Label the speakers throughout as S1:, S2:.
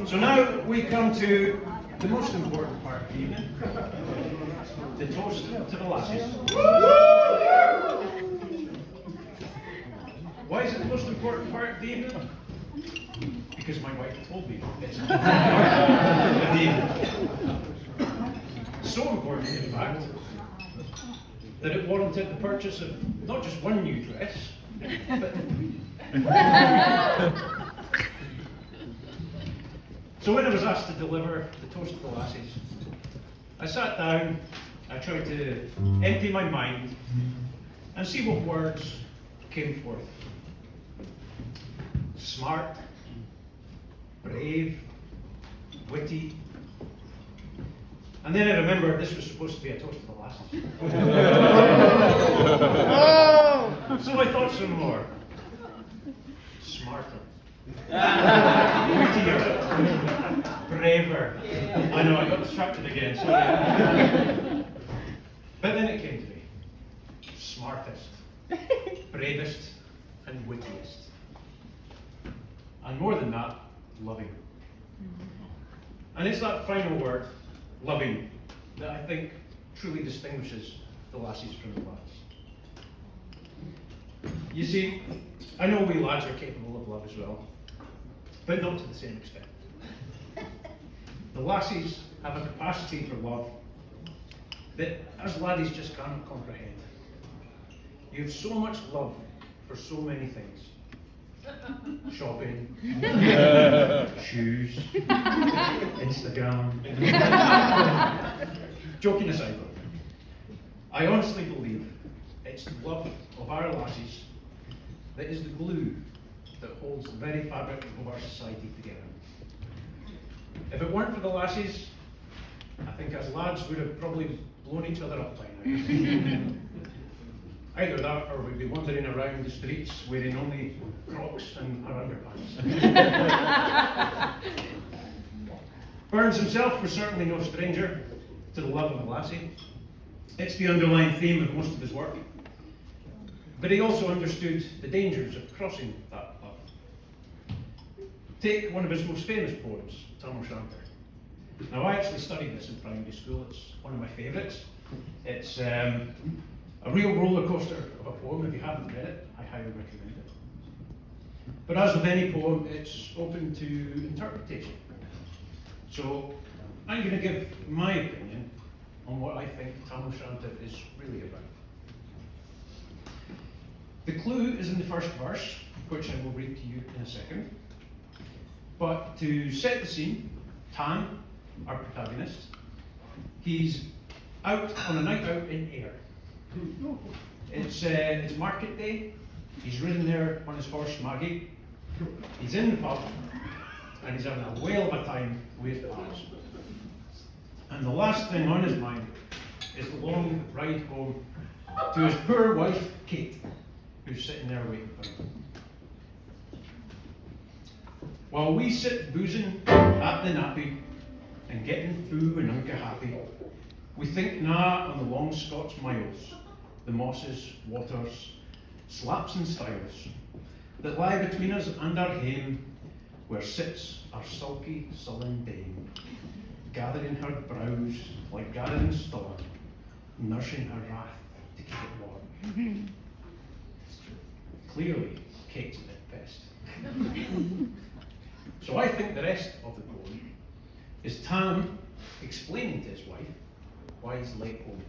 S1: So now we come to the most important part of the evening, the toast to the lassies. Why is it the most important part of the evening? Because my wife told me it's the evening. So important, in fact, that it warranted the purchase of not just one new dress, but so when I was asked to deliver the toast to the lassies, I sat down, I tried to empty my mind and see what words came forth. Smart, brave, witty. And then I remembered this was supposed to be a toast to the lassies. So I thought some more. Smarter. Wittier. Braver. I know, I got distracted again, sorry. But then it came to me. Smartest, bravest, and wittiest. And more than that, loving. And it's that final word, loving, that I think truly distinguishes the lassies from the lads. You see, I know we lads are capable of love as well, but not to the same extent. The lassies have a capacity for love that us laddies just cannot comprehend. You have so much love for so many things. Shopping, shoes, Instagram. Joking aside though, I honestly believe it's the love of our lassies that is the glue that holds the very fabric of our society together. If it weren't for the lassies, I think us lads would have probably blown each other up by now. Either that, or we'd be wandering around the streets wearing only Crocs and our underpants. Burns himself was certainly no stranger to the love of a lassie. It's the underlying theme of most of his work. But he also understood the dangers of crossing that love. Take one of his most famous poems, Tam O'Shanter. Now, I actually studied this in primary school. It's one of my favourites. It's a real roller coaster of a poem. If you haven't read it, I highly recommend it. But as with any poem, it's open to interpretation. So I'm going to give my opinion on what I think Tam O'Shanter is really about. The clue is in the first verse, which I will read to you in a second. But to set the scene, Tam, our protagonist, he's out on a night out in Ayr. It's market day. He's ridden there on his horse Maggie. He's in the pub and he's having a whale of a time with his pals. And the last thing on his mind is the long ride home to his poor wife Kate, who's sitting there waiting for him. While we sit boozing at the nappy and getting foo and unca happy, we think na on the long Scots miles, the mosses, waters, slaps and stiles, that lie between us and our hame, where sits our sulky, sullen dame, gathering her brows like gathering storm, nursing her wrath to keep it warm. Clearly, Kate's at best. So I think the rest of the poem is Tam explaining to his wife why he's late home.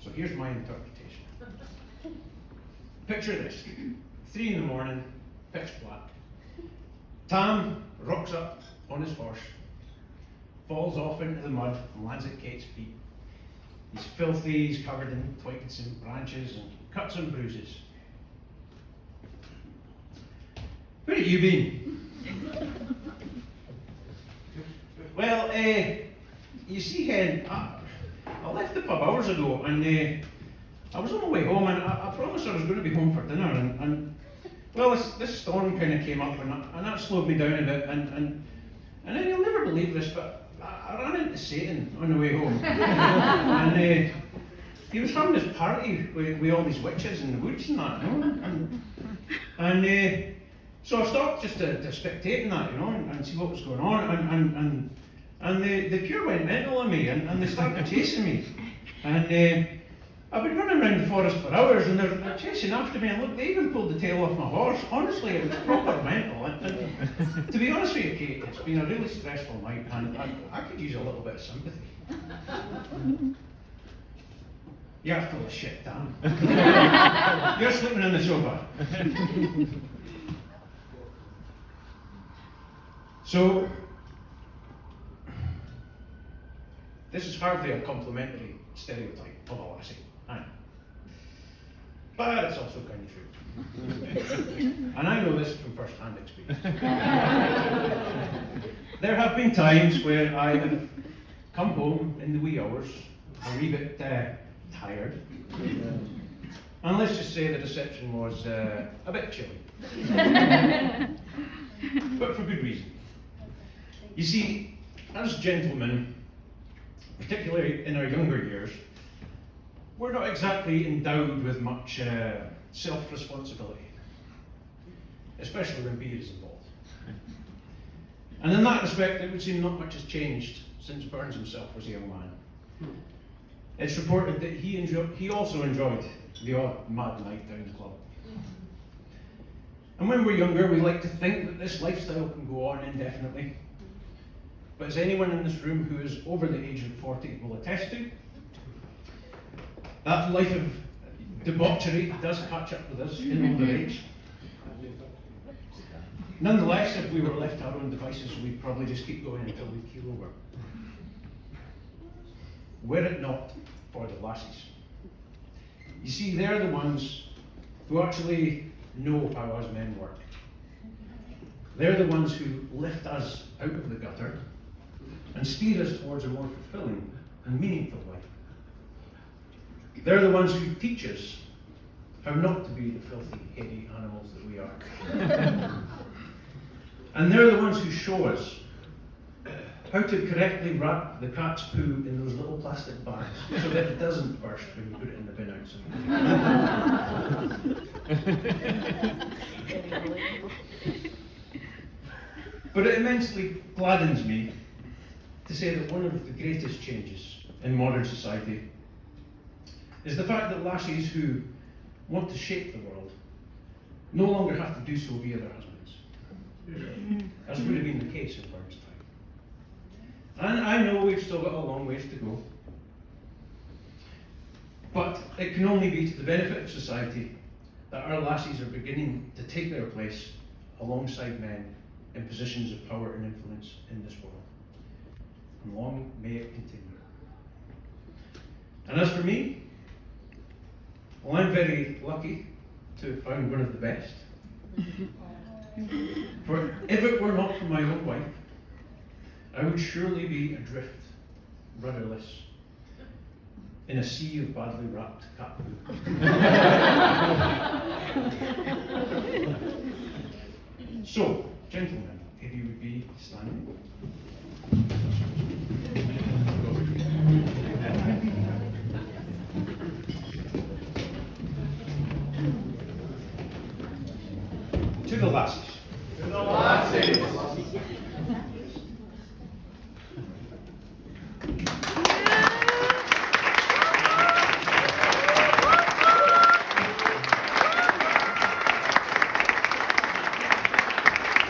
S1: So here's my interpretation. Picture this, 3 a.m, pitch black. Tam rocks up on his horse, falls off into the mud and lands at Kate's feet. He's filthy, he's covered in twigs and branches and cuts and bruises. Where have you been? Well, you see, Hen, I left the pub hours ago and I was on my way home and I promised I was going to be home for dinner and well, this storm kind of came up and that slowed me down a bit and then you'll never believe this, but I ran into Satan on the way home. And he was having this party with all these witches in the woods and that, you know, and so I stopped just to spectate in that, you know, and see what was going on, and they pure went mental on me, and they started chasing me, and I've been running around the forest for hours, and they're chasing after me, and look, they even pulled the tail off my horse. Honestly, it was proper mental. And to be honest with you, Kate, it's been a really stressful night, and I could use a little bit of sympathy. You're full of shit, Dan. You're sleeping on the sofa. So, this is hardly a complimentary stereotype of a lassie. But it's also kind of true. And I know this from first-hand experience. There have been times where I have come home in the wee hours, a wee bit tired. And let's just say the reception was a bit chilly. But for good reason. You see, as gentlemen, particularly in our younger years, we're not exactly endowed with much self-responsibility, especially when beer is involved. And in that respect, it would seem not much has changed since Burns himself was a young man. It's reported that he also enjoyed the odd mad night down the club. And when we're younger, we like to think that this lifestyle can go on indefinitely. But as anyone in this room who is over the age of 40 will attest to, that life of debauchery does catch up with us in older age. Nonetheless, if we were left to our own devices, we'd probably just keep going until we keel over. Were it not for the lassies. You see, they're the ones who actually know how us men work. They're the ones who lift us out of the gutter and steer us towards a more fulfilling and meaningful life. They're the ones who teach us how not to be the filthy, heady animals that we are. And they're the ones who show us how to correctly wrap the cat's poo in those little plastic bags so that it doesn't burst when you put it in the bin outside. But it immensely gladdens me to say that one of the greatest changes in modern society is the fact that lassies who want to shape the world no longer have to do so via their husbands, as would have been the case in Burns' time. And I know we've still got a long ways to go, but it can only be to the benefit of society that our lassies are beginning to take their place alongside men in positions of power and influence in this world. And long may it continue. And as for me, well, I'm very lucky to have found one of the best. For if it were not for my own wife, I would surely be adrift, rudderless, in a sea of badly wrapped cat poo. So, gentlemen, if you would be standing. To the lassies.
S2: To the lassies.